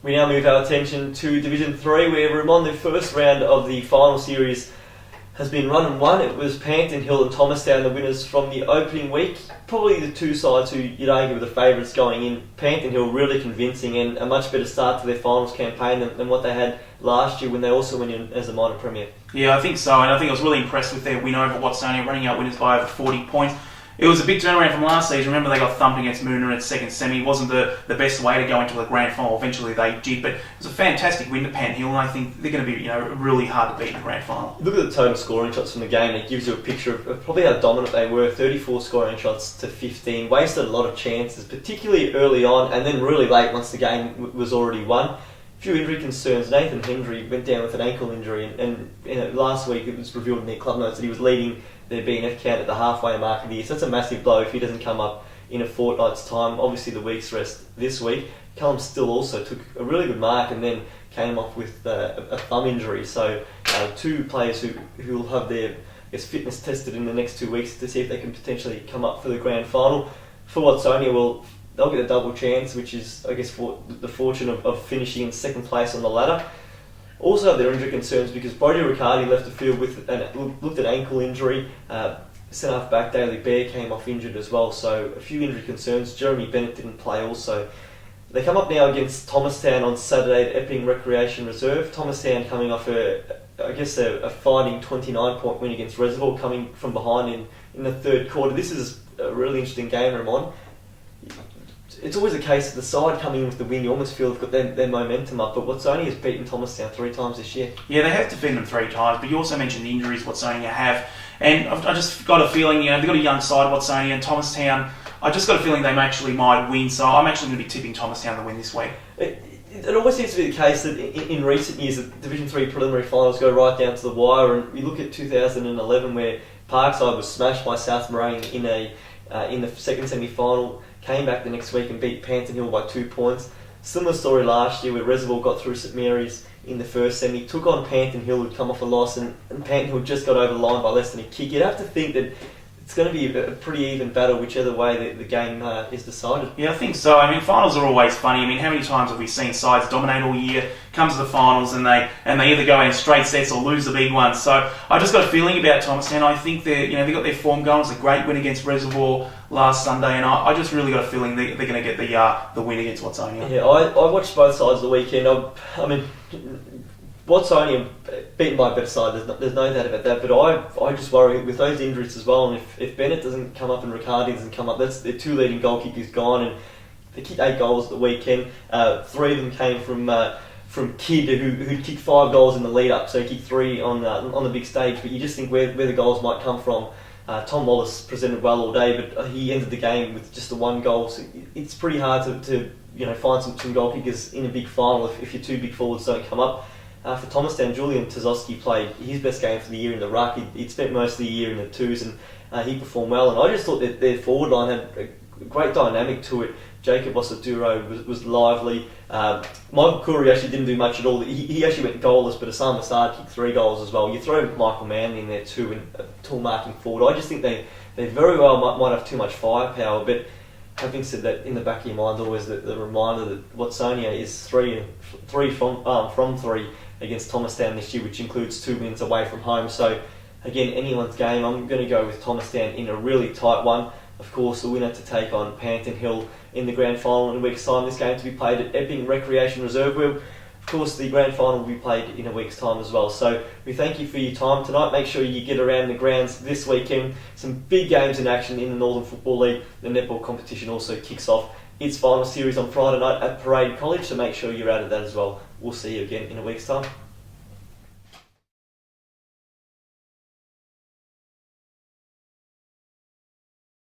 We now move our attention to Division 3, where Ramon, the first round of the final series, has been run and won. It was Panton Hill and Thomastown, the winners from the opening week. Probably the two sides who you'd argue were the favourites going in. Panton Hill really convincing and a much better start to their finals campaign than what they had last year when they also went in as a minor premier. Yeah, I think so, and I think I was really impressed with their win over Watsonia, running out winners by over 40 points. It was a big turnaround from last season. Remember, they got thumped against Moona at second semi. It wasn't the best way to go into the grand final. Eventually they did, but it was a fantastic win to Panton Hill, and I think they're going to be really hard to beat in the grand final. Look at the total scoring shots from the game, and it gives you a picture of probably how dominant they were. 34 scoring shots to 15. Wasted a lot of chances, particularly early on, and then really late once the game was already won. A few injury concerns. Nathan Hendry went down with an ankle injury, and last week it was revealed in their club notes that he was leading their BNF count at the halfway mark of the year. So that's a massive blow if he doesn't come up in a fortnight's time. Obviously the week's rest this week. Callum Still also took a really good mark and then came off with a thumb injury. So two players who will have their fitness tested in the next 2 weeks to see if they can potentially come up for the grand final. For Watsonia, well, they'll get a double chance, which is, I guess, for the fortune of finishing in second place on the ladder. Also have their injury concerns because Brody Riccardi left the field with looked at ankle injury. Centre half back Daly Bear came off injured as well, so a few injury concerns. Jeremy Bennett didn't play also. They come up now against Thomastown on Saturday at Epping Recreation Reserve. Thomastown coming off a fighting 29-point win against Reservoir, coming from behind in the third quarter. This is a really interesting game, Ramon. It's always a case of the side coming in with the win, you almost feel they've got their momentum up, but Watsonia has beaten Thomastown 3 times this year. Yeah, they have defeated them 3 times, but you also mentioned the injuries Watsonia have, and I just got a feeling, they've got a young side, Watsonia and Thomastown. I just got a feeling they actually might win, so I'm actually going to be tipping Thomastown to win this week. It always seems to be the case that in recent years, the Division 3 preliminary finals go right down to the wire, and you look at 2011 where Parkside was smashed by South Moraine in the second semi-final, came back the next week and beat Panton Hill by 2 points. Similar story last year where Reservoir got through St Mary's in the first semi, took on Panton Hill, who'd come off a loss, and Panton Hill just got over the line by less than a kick. You'd have to think that it's going to be a pretty even battle whichever way the game is decided. Yeah, I think so. Finals are always funny. How many times have we seen sides dominate all year, come to the finals, and they either go in straight sets or lose the big ones? So I just got a feeling about Thomastown. I think they got their form going. It was a great win against Reservoir last Sunday, and I just really got a feeling they're going to get the win against Watsonia. Yeah, I watched both sides of the weekend. Watsonia beaten by a better side, there's no doubt about that, but I just worry with those injuries as well, and if Bennett doesn't come up and Riccardi doesn't come up, that's their 2 leading goal kickers gone, and they kicked 8 goals at the weekend. 3 of them came from Kidd, who kicked 5 goals in the lead up, so he kicked 3 on the big stage, but you just think where the goals might come from. Tom Wallace presented well all day, but he ended the game with just the 1 goal, so it's pretty hard to find some goal kickers in a big final if your 2 big forwards don't come up. For Thomastown, Julian Tazowski played his best game for the year in the ruck. He'd spent most of the year in the 2s, and he performed well. And I just thought that their forward line had a great dynamic to it. Jacob Osaduro was lively. Michael Curry actually didn't do much at all. He actually went goalless, but Assam Assad kicked 3 goals as well. You throw Michael Manley in there too, and a tall marking forward. I just think they very well might have too much firepower, but having said that, in the back of your mind, always the reminder that Watsonia is 3 from 3 against Thomastown this year, which includes 2 wins away from home. So again, anyone's game. I'm going to go with Thomastown in a really tight one. Of course, the winner to take on Panton Hill in the grand final in a week's time. This game to be played at Epping Recreation Reserve, where of course the grand final will be played in a week's time as well. So we thank you for your time tonight. Make sure you get around the grounds this weekend. Some big games in action in the Northern Football League. The netball competition also kicks off its final series on Friday night at Parade College, so make sure you're out of that as well. We'll see you again in a week's time.